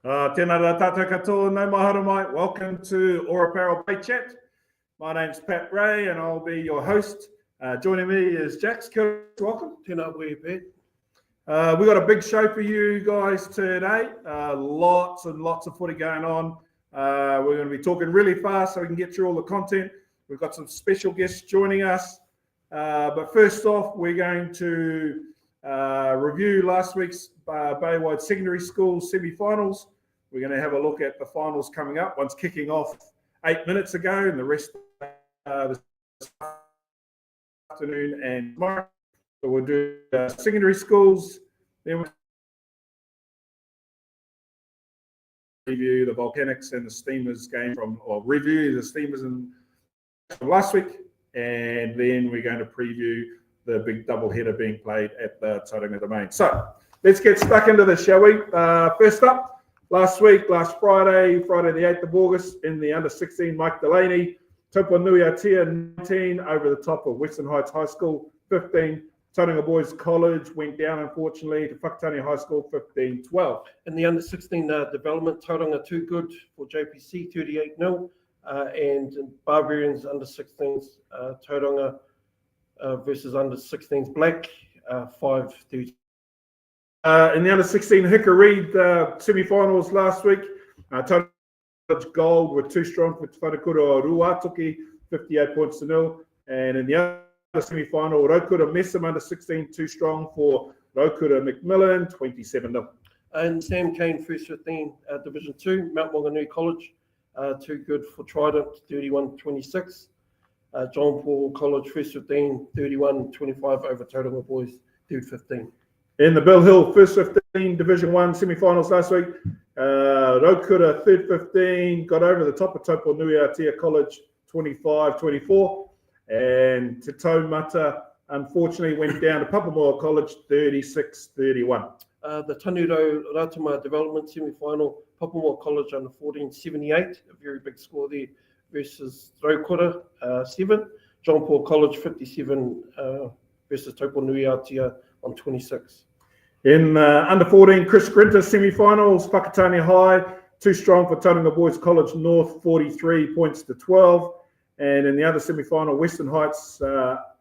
Tēnā rā tātou katoa, nau mahara mai. Welcome to ORA Apparel Bay Chat. My name's Pat Ray and I'll be your host. Joining me is Jax. Welcome. Tēnā koe, Pat. We've got a big show for you guys today. Lots and lots of footy going on. We're going to be talking really fast so we can get through all the content. We've got some special guests joining us. But first off, we're going to review last week's Baywide Secondary School semi-finals. We're going to have a look at the finals coming up. One's kicking off 8 minutes ago and the rest this afternoon and tomorrow. So we'll do secondary schools. Then we'll review the Volcanics and the Steamers game review the Steamers from last week. And then we're going to preview the big doubleheader being played at the Tauranga Domain. So let's get stuck into this, shall we? First up, last Friday the 8th of August, in the under-16, Mike Delaney, Tupanui Atia 19 over the top of Western Heights High School 15. Tauranga Boys College went down, unfortunately, to Whakatane High School 15-12. In the under-16 development, Tauranga too good for JPC 38-0. And Barbarians under-16s, Tauranga versus under-16s Black 5-2. In the under-16 Hickory semi-finals last week, Tauranga Gold were too strong for Whanakura Ruatoki, 58 points to 0. And in the other semi-final, Raukura Messam under-16 too strong for Raukura Macmillan, 27-0. And Sam Kane first 15 Division 2, Mount Maunganui College, too good for Trident, 31-26. John Paul College first 15, 31-25 over Tauranga Boys, dude 15. In the Bill Hill first 15 Division 1 semi-finals last week, Raukura third 15 got over the top of Tupanui Atia College 25-24, and Te Taumata unfortunately went down to Papamoa College 36-31. The Tanuro Ratama Development semi-final, Papamoa College under 14 78, a very big score there, versus Raukura 7. John Paul College 57 versus Tupanui Atia on 26. In under 14 Chris Grinter semi-finals, Whakatane High too strong for Tauranga Boys College North 43 points to 12. And in the other semi-final, Western Heights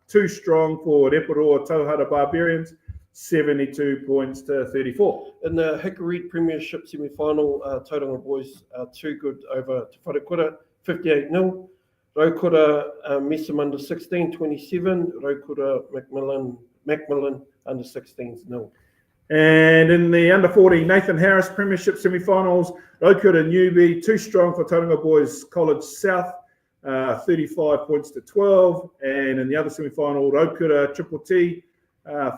too strong for Reparoa Tauhara Barbarians, 72 points to 34. In the Hickory Premiership semi-final, Tauranga Boys too good over Te Wharekura, 58-0. Raukura Messam under 16, 27. Raukura Macmillan under 16s 0. And in the under 14 Nathan Harris Premiership semi-finals, Raukura Newbie too strong for Tauranga Boys College South, 35 points to 12. And in the other semi-final, Raukura Triple T,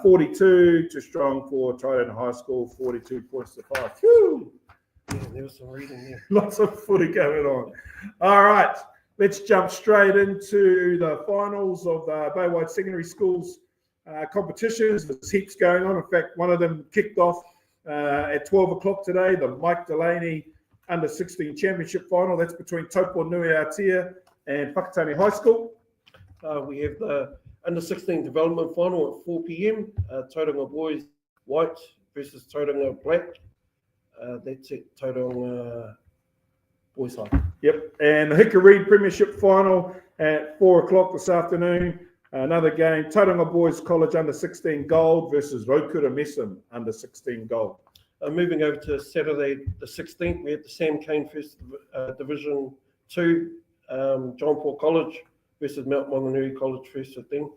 42 too strong for Trident High School, 42 points to 5. Whew. Yeah, there was some reading there. Lots of footy going on. All right, let's jump straight into the finals of the Baywide Secondary Schools competitions. There's heaps going on. In fact, one of them kicked off at 12 o'clock today, the Mike Delaney Under-16 Championship Final. That's between Tupanui Atia and Whakatane High School. We have the Under-16 Development Final at 4 p.m. Tauranga Boys White versus Tauranga Black. That's at Tauranga Boys High. Yep, and the Hickory Premiership Final at 4 o'clock this afternoon. Another game, Tauranga Boys College Under-16 Gold versus Raukura Messam Under-16 Gold. Moving over to Saturday the 16th, we have the Sam Kane First Division 2, John Paul College versus Mount Maunganui College First 15.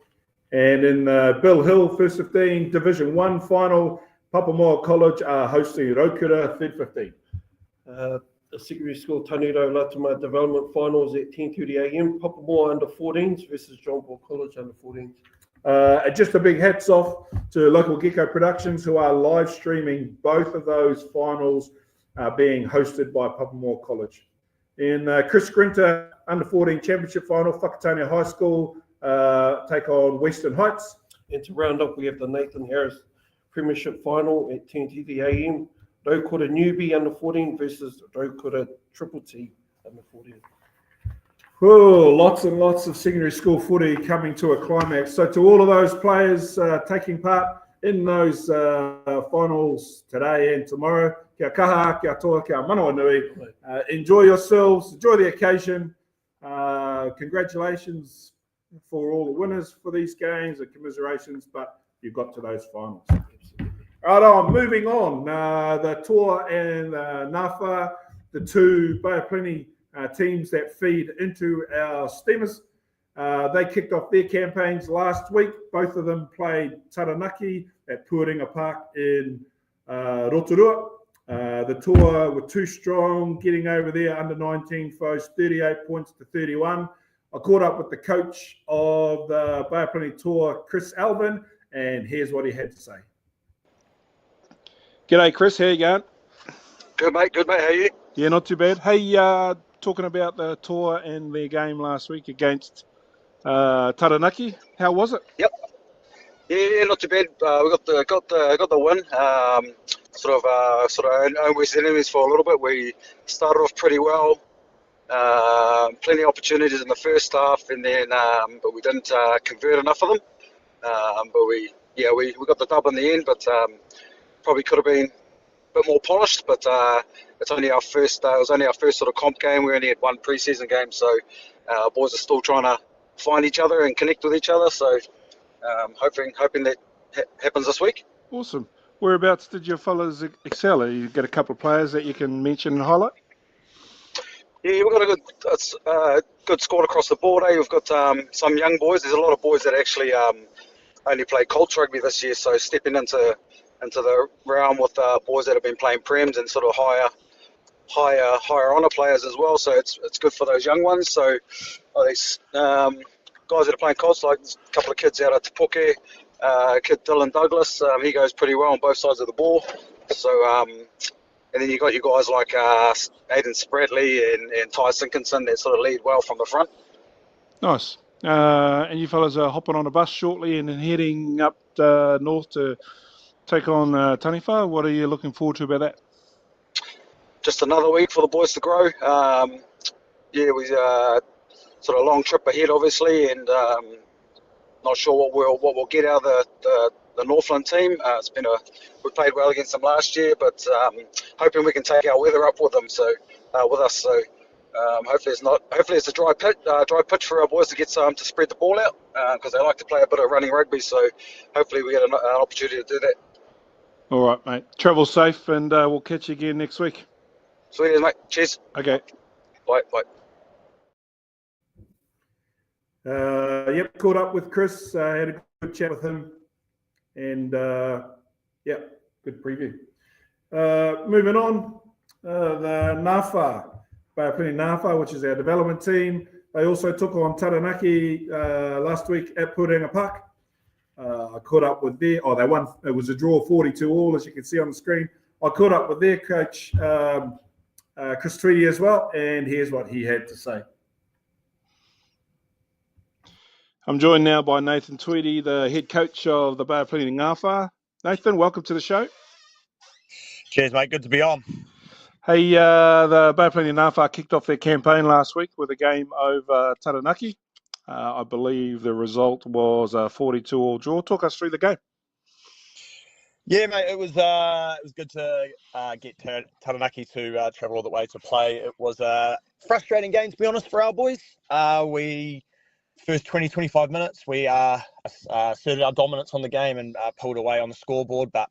And in Bill Hill First 15 Division 1 Final, Papamoa College are hosting Raukura Third 15. The secondary school Tanuro Latama Development Finals at 10:30 a.m. Papamoa under 14s versus John Paul College under 14s. Just a big hats off to Local Gecko Productions, who are live streaming both of those finals being hosted by Papamoa College. In Chris Grinter Under 14 Championship Final, Whakatane High School take on Western Heights. And to round up, we have the Nathan Harris Premiership Final at 10:30 a.m. Raukura Newbie under 14 versus Raukura Triple T under 14. Oh, lots and lots of secondary school footy coming to a climax. So to all of those players taking part, in those finals today and tomorrow. Kia kaha, kia toa, kia manawa nui. Enjoy yourselves, enjoy the occasion. Congratulations for all the winners for these games and commiserations, but you got to those finals. Right, moving on. The Toa and Nafa, the two Bay of Plenty teams that feed into our steamers. They kicked off their campaigns last week. Both of them played Taranaki at Puaringa Park in Rotorua. The Toa were too strong, getting over there under 19 foes, 38 points to 31. I caught up with the coach of the Bay of Plenty Toa, Chris Alvin, and here's what he had to say. G'day, Chris. How you going? Good, mate. Good, mate. How are you? Yeah, not too bad. Hey, talking about the Toa and their game last week against Taranaki, how was it? Yep. Yeah, not too bad. We got the win. Sort of almost enemies for a little bit. We started off pretty well. Plenty of opportunities in the first half, and then but we didn't convert enough of them. But we got the dub in the end. But probably could have been a bit more polished. But it's only our first. It was only our first sort of comp game. We only had one pre-season game, so our boys are still trying to find each other and connect with each other. So hoping that happens this week. Awesome. Whereabouts did your fellas excel? You got a couple of players that you can mention and highlight? Yeah, we've got a good squad across the board. We've got some young boys. There's a lot of boys that actually only play Colts rugby this year, so stepping into the realm with boys that have been playing prems and sort of higher honour players as well. So it's good for those young ones. So these guys that are playing Colts, like a couple of kids out at Te Puke, kid Dylan Douglas, he goes pretty well on both sides of the ball. So and then you got your guys like Aidan Spratley and Ty Sinkinson that sort of lead well from the front. Nice. And you fellas are hopping on a bus shortly and then heading up north to take on Taniwha. What are you looking forward to about that? Just another week for the boys to grow. We sort of a long trip ahead, obviously, and not sure what we'll get out of the Northland team. We played well against them last year, but hoping we can take our weather up with them. So with us, so hopefully it's a dry pitch for our boys to get to spread the ball out because they like to play a bit of running rugby. So hopefully we get an opportunity to do that. All right, mate. Travel safe, and we'll catch you again next week. Sweet, mate. Cheers. Okay. Bye. Caught up with Chris. Had a good chat with him, and good preview. Moving on, the Nafa, Bay of Plenty Nafa, which is our development team. They also took on Taranaki last week at Puaringa Park. I caught up with they won. It was a draw 42-all, as you can see on the screen. I caught up with their coach, Chris Tweedy, as well, and here's what he had to say. I'm joined now by Nathan Tweedy, the head coach of the Bay of Plenty Ngāwhā. Nathan, welcome to the show. Cheers, mate. Good to be on. Hey, the Bay of Plenty Ngāwhā kicked off their campaign last week with a game over Taranaki. I believe the result was a 42-all draw. Talk us through the game. Yeah, mate. It was good to get Taranaki to travel all the way to play. It was a frustrating game, to be honest, for our boys. First 20, 25 minutes, we asserted our dominance on the game and pulled away on the scoreboard, but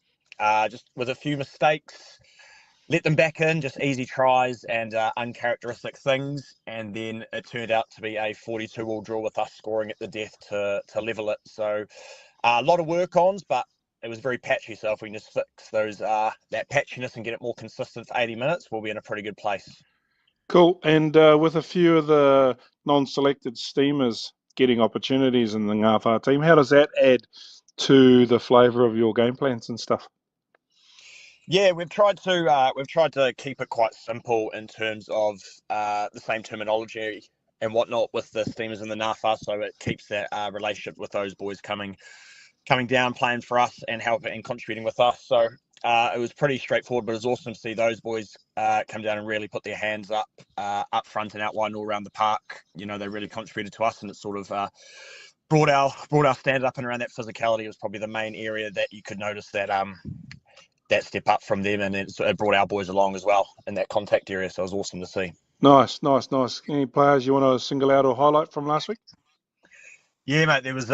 just with a few mistakes, let them back in, just easy tries and uncharacteristic things. And then it turned out to be a 42-all draw with us scoring at the death to level it. So a lot of work-ons, but it was very patchy. So if we can just fix those that patchiness and get it more consistent for 80 minutes, we'll be in a pretty good place. Cool. And with a few of the non-selected steamers getting opportunities in the Ngāwhā team, how does that add to the flavour of your game plans and stuff? Yeah, we've tried to keep it quite simple in terms of the same terminology and whatnot with the steamers in the Ngāwhā, so it keeps that relationship with those boys coming down, playing for us and helping and contributing with us. So it was pretty straightforward, but it was awesome to see those boys come down and really put their hands up front and out wide and all around the park. You know, they really contributed to us, and it sort of brought our standard up and around that physicality was probably the main area that you could notice that that step up from them, and it brought our boys along as well in that contact area. So it was awesome to see. Nice. Any players you want to single out or highlight from last week? Yeah, mate. There was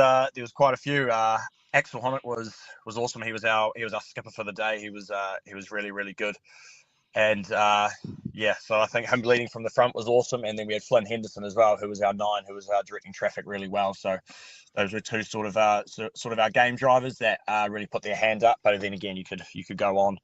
quite a few. Axel Honnett was awesome. He was our skipper for the day. He was really, really good. And so I think him leading from the front was awesome. And then we had Flynn Henderson as well, who was our 9, who was directing traffic really well. So those were two sort of our game drivers that really put their hand up. But then again, you could go on,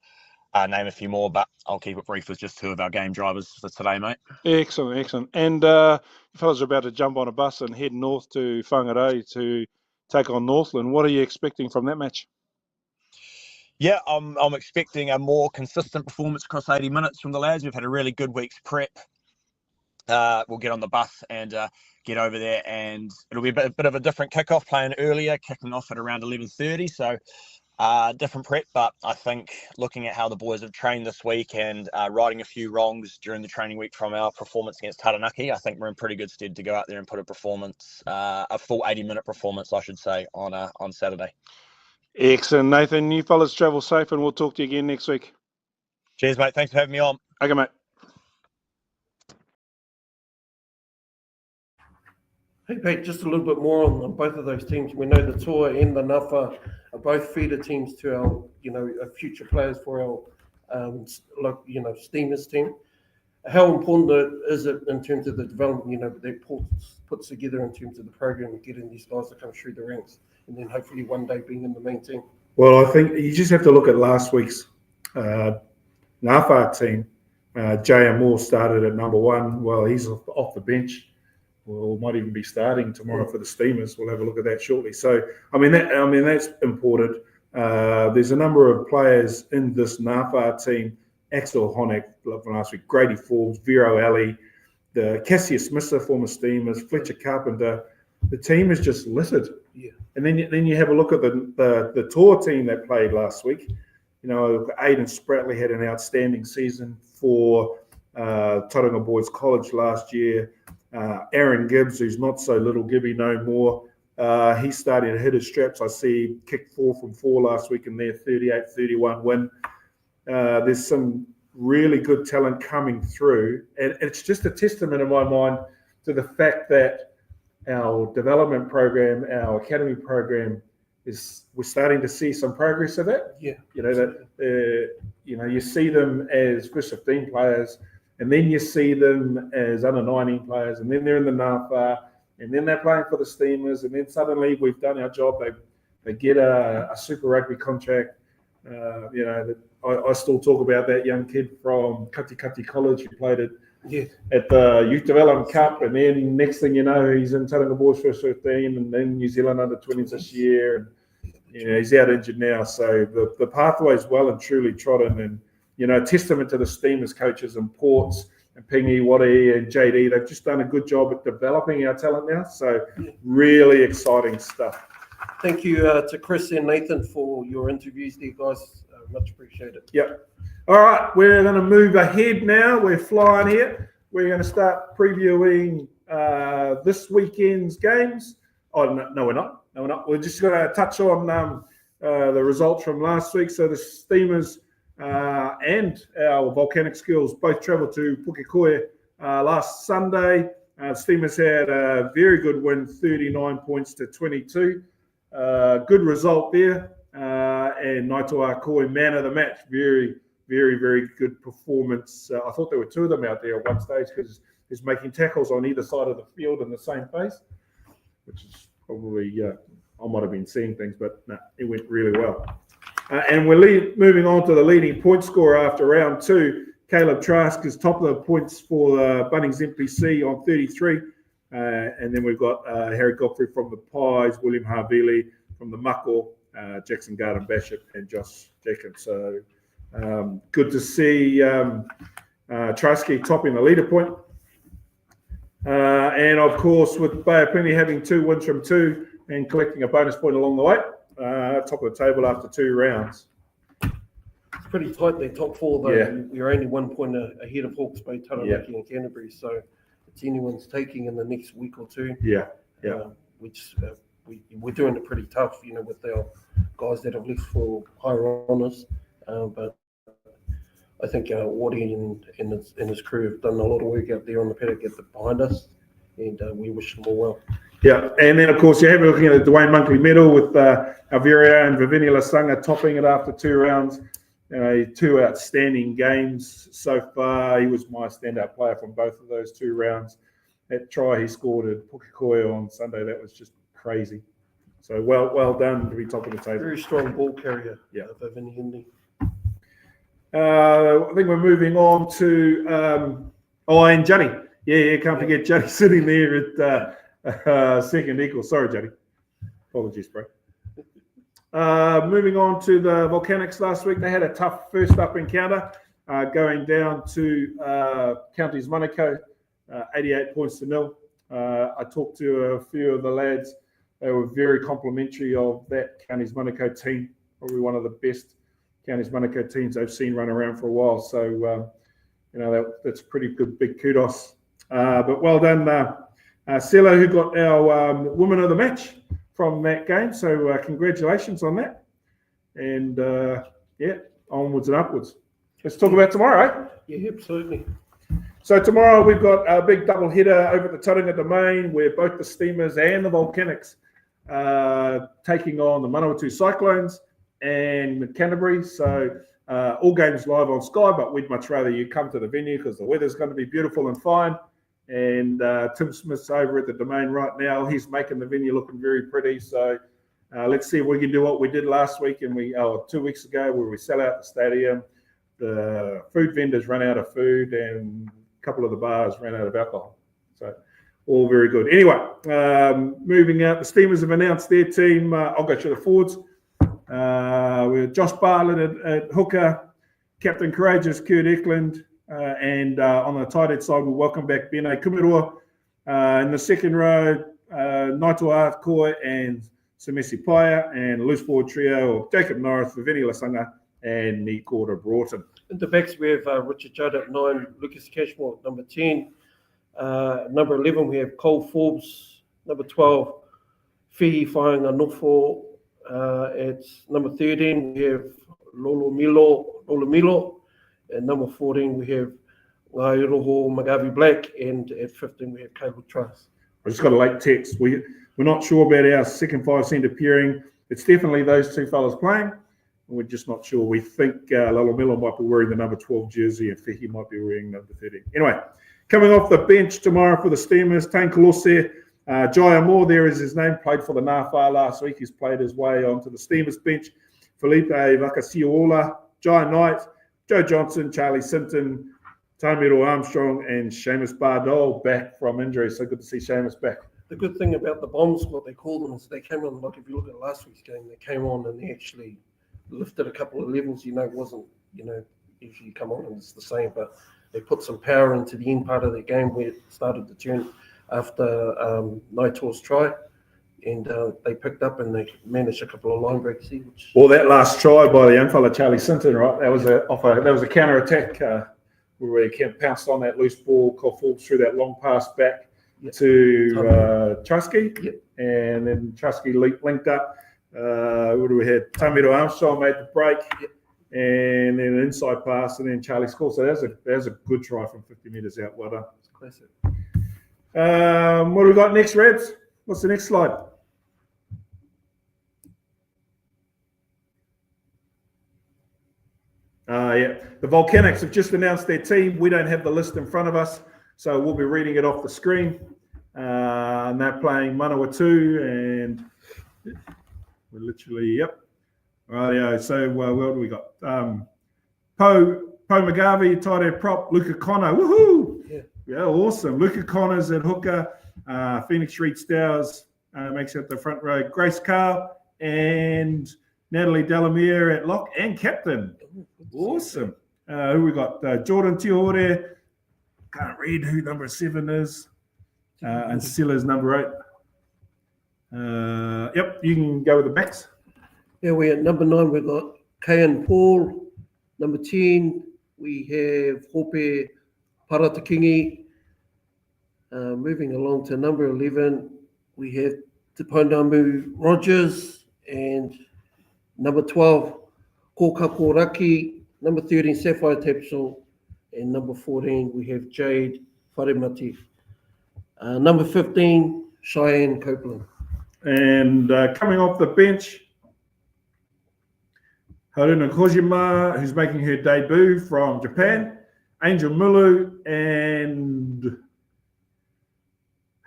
name a few more, but I'll keep it brief with just 2 of our game drivers for today, mate. Excellent. And you fellas are about to jump on a bus and head north to Whangarei to take on Northland. What are you expecting from that match? Yeah, I'm expecting a more consistent performance across 80 minutes from the lads. We've had a really good week's prep. We'll get on the bus and get over there, and it'll be a bit of a different kickoff, playing earlier, kicking off at around 11:30. So different prep, but I think looking at how the boys have trained this week and righting a few wrongs during the training week from our performance against Taranaki, I think we're in pretty good stead to go out there and put a performance, a full 80-minute performance, I should say, on Saturday. Excellent, Nathan. You fellas travel safe, and we'll talk to you again next week. Cheers, mate. Thanks for having me on. Okay, mate. Hey, Pete, just a little bit more on both of those teams. We know the Toa and the Nafa are both feeder teams to our, future players for our, Steamers team. How important is it in terms of the development, that puts together in terms of the program and getting these guys to come through the ranks, and then hopefully one day being in the main team? Well, I think you just have to look at last week's Nafa team. J.M. Moore started at number 1. Well, he's off the bench. Well, might even be starting tomorrow for the Steamers. We'll have a look at that shortly. So, that's important. There's a number of players in this Nafa team. Axel Honnett from last week, Grady Forbes, Vero Ali, the Cassius Misser, former Steamers, Fletcher Carpenter. The team is just littered. Yeah. And then you have a look at the tour team that played last week. Aidan Spratley had an outstanding season for Tauranga Boys College last year. Aaron Gibbs, who's not so little Gibby no more, he's starting to hit his straps. I see he kicked 4 from 4 last week in their 38-31 win. There's some really good talent coming through, and it's just a testament in my mind to the fact that our development program, our academy program, we're starting to see some progress of it. Yeah, you see them as first 15 players, and then you see them as under 19 players, and then they're in the NAFA, and then they're playing for the Steamers, and then suddenly we've done our job. They get a Super Rugby contract. I still talk about that young kid from Katikati College who played at the Youth Development Cup, and then next thing you know, he's in Tauranga Boys first 15, and then New Zealand under 20s this year, and he's out injured now. So the pathway is well and truly trodden, and a testament to the Steamers coaches and Ports and Pingy, Waddy and JD. They've just done a good job at developing our talent now. So really exciting stuff. Thank you to Chris and Nathan for your interviews there, guys. Much appreciated. Yep. All right, we're going to move ahead now. We're flying here. We're going to start previewing this weekend's games. Oh, no, we're not. No, we're not. We're just going to touch on the results from last week. So the Steamers and our Volcanic Skills both travelled to Pukekohe last Sunday. Steamers had a very good win, 39 points to 22. Good result there. And Naitoa Koi, man of the match. Very, very, very good performance. I thought there were 2 of them out there at one stage because he's making tackles on either side of the field in the same pace, which is probably, I might have been seeing things, but no, it went really well. And we're moving on to the leading point scorer after round 2. Caleb Trask is top of the points for Bunnings MPC on 33. And then we've got Harry Godfrey from the Pies, William Harvili from the Mako, Jackson Garden Bishop, and Josh Jacobs. So good to see Trusky topping the leader point. And of course, with Bay of Plenty having 2 wins from 2 and collecting a bonus point along the way, top of the table after 2 rounds. It's pretty tight there, top 4 though. Yeah. You're only 1 point ahead of Hawke's Bay, Taranaki and Canterbury. So it's anyone's taking in the next week or 2. Yeah. Which we're doing it pretty tough, with our guys that have left for higher honours. But I think Wardy and his crew have done a lot of work out there on the paddock behind us, and we wish them all well. Yeah, and then of course you have looking at the Dwayne Monkley medal with Averia and Vivinia Lasanga topping it after 2 rounds. 2 outstanding games so far. He was my standout player from both of those 2 rounds. That try he scored at Pukekohe on Sunday, that was just crazy. So well done to be top of the table. Very strong ball carrier. Yeah. Vivinia. I think we're moving on to and Juddy. Yeah, can't forget Juddy sitting there at second equal. Sorry, Juddy. Apologies, bro. Moving on to the Volcanics last week, they had a tough first up encounter, going down to Counties Manukau, 88 points to 0. I talked to a few of the lads. They were very complimentary of that Counties Manukau team, probably one of the best Counties Manukau teams I've seen run around for a while. So, that's pretty good, big kudos. But well done, Sela, who got our woman of the match from that game. So congratulations on that. And onwards and upwards. Let's talk about tomorrow, eh? Yeah, absolutely. So tomorrow we've got a big double header over at the Tauranga Domain where both the Steamers and the Volcanics taking on the Manawatu Cyclones and Canterbury. So all games live on Sky, but we'd much rather you come to the venue because the weather's going to be beautiful and fine. And Tim Smith's over at the Domain right now. He's making the venue looking very pretty. So let's see if we can do what we did last week and 2 weeks ago where we sell out the stadium. The food vendors ran out of food and a couple of the bars ran out of alcohol. So all very good. Anyway, moving out, the Steamers have announced their team. I'll go through the forwards. With Josh Bartlett at hooker, Captain Courageous Kurt Eklund, and on the tight end side, we'll welcome back Bene Kumirua. In the second row, Naito Arkoi and Semesi Paya, and loose forward trio of Jacob Norris, Vivini Lasanga, and Nikorda Broughton. In the backs, we have Richard Judd at 9, Lucas Cashmore at number 10. Number 11, we have Cole Forbes. Number 12, Fihi Whainga Nofo. At number 13, we have Lolo Milo. And number 14, we have Ngairoho Magavi Black. And at 15, we have Caleb Truss. I just got a late text. We're not sure about our second 5 centre pairing. It's definitely those 2 fellas playing. We're just not sure. We think Lolo Milo might be wearing the number 12 jersey and Fihi might be wearing number 13. Anyway, coming off the bench tomorrow for the Steamers, Tane Kolose. Jaya Moore, there is his name, played for the Ngāwhā last week. He's played his way onto the Steamers bench. Felipe Vakasiola, Jai Knight, Joe Johnson, Charlie Sinton, Tamiro Armstrong, and Seamus Bardole back from injury. So good to see Seamus back. The good thing about the Bombs, what they call them, is they came on, like if you look at last week's game, they came on and they actually lifted a couple of levels. It wasn't, usually you come on and it's the same, but they put some power into the end part of the game where it started to turn after Naito's try, and they picked up and they managed a couple of line breaks here. Well, that last try by the young fella Charlie Sinton, right? That was a counter attack where we pounced on that loose ball. Cole Forbes threw that long pass back to Trusky, and then Trusky linked up. What do we have? Tamiro Armstrong made the break, and then an inside pass, and then Charlie scored. So that was a good try from 50 metres out. Well done. It's classic. What do we got next, Rebs? What's the next slide? The Volcanics have just announced their team. We don't have the list in front of us, so we'll be reading it off the screen. And they're playing Manawatu, and we're literally, Rightio. So what do we got? Po McGarvey, tight end prop, Luca Connor. Woohoo! Yeah, awesome. Luca Connor's at hooker. Phoenix Reed Stowers makes up the front row. Grace Carr and Natalie Delamere at lock and captain. Awesome. Who we got? Jordan Tiore. Can't read who number 7 is. And Silla's number 8. You can go with the backs. Yeah, we're at number 9. We've got Kayan Paul. Number 10, we have Hope Paratakingi. Moving along to number 11, we have Te Pounamu Rogers, and number 12, Kōkako Raki, number 13, Sapphire Tapsel, and number 14, we have Jade Wharemati. Number 15, Cheyenne Copeland. And coming off the bench, Haruna Kojima, who's making her debut from Japan, Angel Mulu, and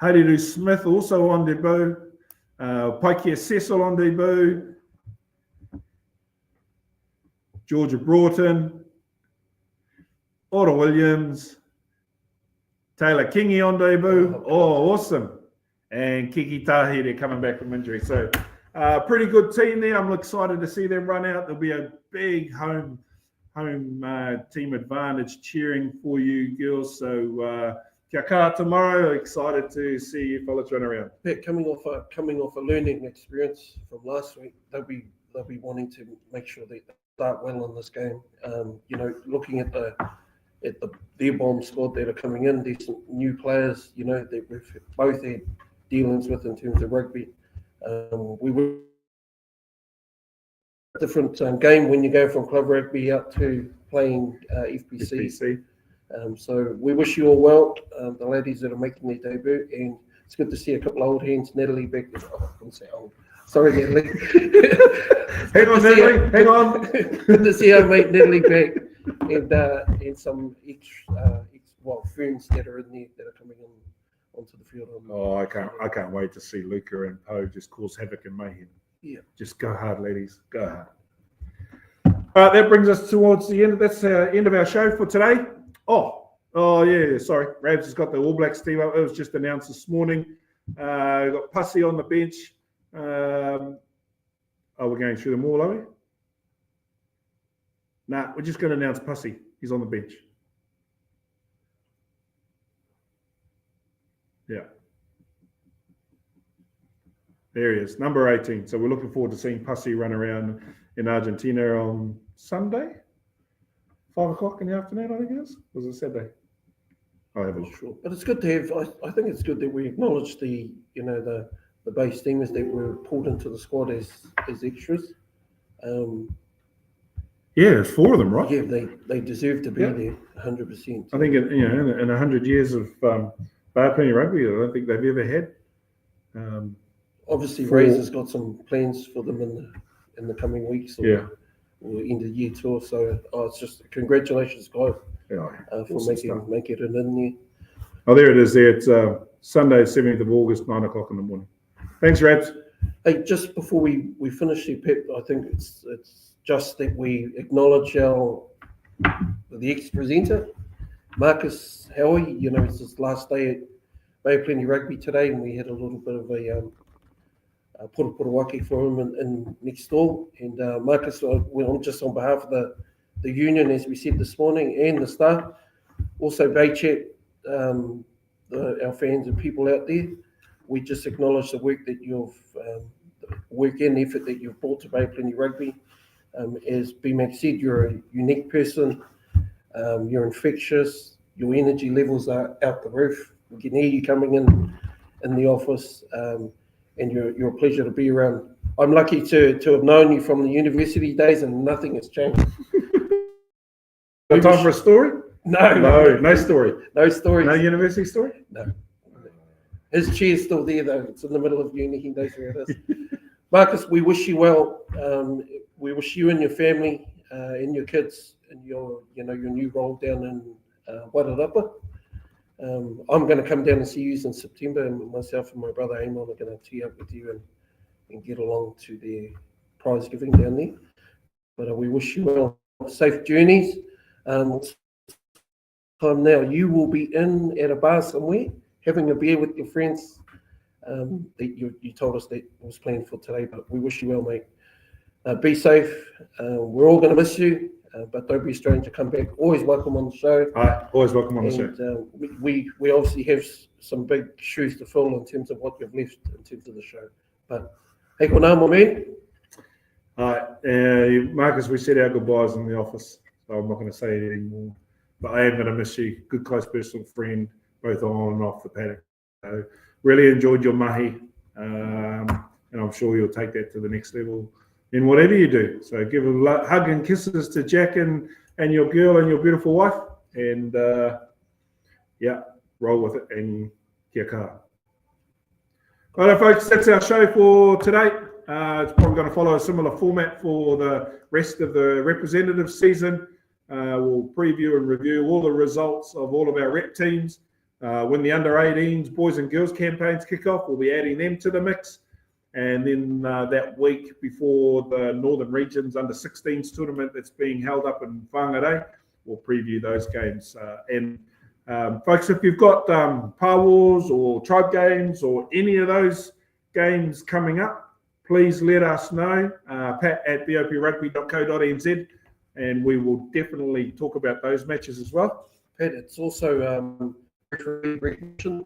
Hariru Smith also on debut, Paikia Cecil on debut, Georgia Broughton, Ora Williams, Taylor Kingy on debut. Oh, awesome. And Kiki Tahi, coming back from injury. So pretty good team there. I'm excited to see them run out. There'll be a big home team advantage cheering for you girls. So kia kaha tomorrow. Excited to see you fellas run around. Yeah, coming off a learning experience from last week, they'll be wanting to make sure they start well in this game. Looking at their bomb squad that are coming in, there's some new players, that we've both had dealings with in terms of rugby. We were a different game when you go from club rugby out to playing FPC. So we wish you all well, the ladies that are making their debut, and it's good to see a couple of old hands. Natalie back. Oh, I couldn't say old. Sorry, Natalie. Hang on, Natalie. Hang on. Good to see our mate Natalie back, and some ferns that are in there that are coming in onto the field. Oh, I can't wait to see Luca and Poe just cause havoc and mayhem. Yeah. Just go hard, ladies. Go hard. All right, that brings us towards the end. That's the end of our show for today. Oh yeah, sorry. Rabs has got the All Blacks team up. It was just announced this morning. We've got Pussy on the bench. We're going through them all, are we? Nah, we're just going to announce Pussy. He's on the bench. Yeah. There he is, number 18. So we're looking forward to seeing Pussy run around in Argentina on Sunday, 5 o'clock in the afternoon, I think it is. Or was it Saturday? I'll have a look. Sure. But it's good to have. I think it's good that we acknowledge the base teamers that were pulled into the squad as extras. Yeah, there's 4 of them, right? Yeah, they deserve to be there, 100%. I think in 100 years of Bar Penny Rugby, I don't think they've ever had. Obviously, Razor's got some plans for them in the coming weeks or end of year tour. So it's just congratulations, guys, for making it in there. Oh, there it is. There, it's Sunday, 17th of August, 9 o'clock in the morning. Thanks, Rabs. Hey, just before we finish the Pep, I think it's just that we acknowledge the ex-presenter, Marcus Howie. It's his last day at Bay Plenty Rugby today, and we had a little bit of a purupurwaki for him in next door. And Marcus, just on behalf of the union, as we said this morning, and the staff, also Bay Chat, our fans and people out there, we just acknowledge the work that work and effort that you've brought to Bay Plenty Rugby. As B-Mac said, you're a unique person. You're infectious. Your energy levels are out the roof. We can hear you coming in the office, and you're a pleasure to be around. I'm lucky to have known you from the university days, and nothing has changed. No time for a story? No story. No story. No university story? No. His chair's still there, though. It's in the middle of uni. He knows where it is. Marcus, we wish you well. We wish you and your family and your kids and your new role down in Wairarapa. I'm going to come down and see you in September, and myself and my brother Amon are going to tee up with you and get along to their prize giving down there. But we wish you well, safe journeys. Time now, you will be at a bar somewhere, having a beer with your friends. That you told us that was planned for today, but we wish you well, mate. Be safe. We're all going to miss you, but don't be a stranger. Come back. Always welcome on the show. Always welcome on the show. We obviously have some big shoes to fill in terms of what you've left in terms of the show. But hey, kona, my man. Marcus, we said our goodbyes in the office, so I'm not going to say anything more. But I am going to miss you. Good, close personal friend, both on and off the paddock. So really enjoyed your mahi. and I'm sure you'll take that to the next level in whatever you do. So give a hug and kisses to Jack and your girl and your beautiful wife, and roll with it and kia kaha. All right, folks, that's our show for today. It's probably going to follow a similar format for the rest of the representative season. We'll preview and review all the results of all of our rep teams. When the under-18s boys and girls campaigns kick off, we'll be adding them to the mix. And then that week before the Northern Regions under-16s tournament that's being held up in Whangarei, we'll preview those games. Folks, if you've got Power Wars or Tribe Games or any of those games coming up, please let us know, pat@boprugby.co.nz, and we will definitely talk about those matches as well. Pat, it's also recognition.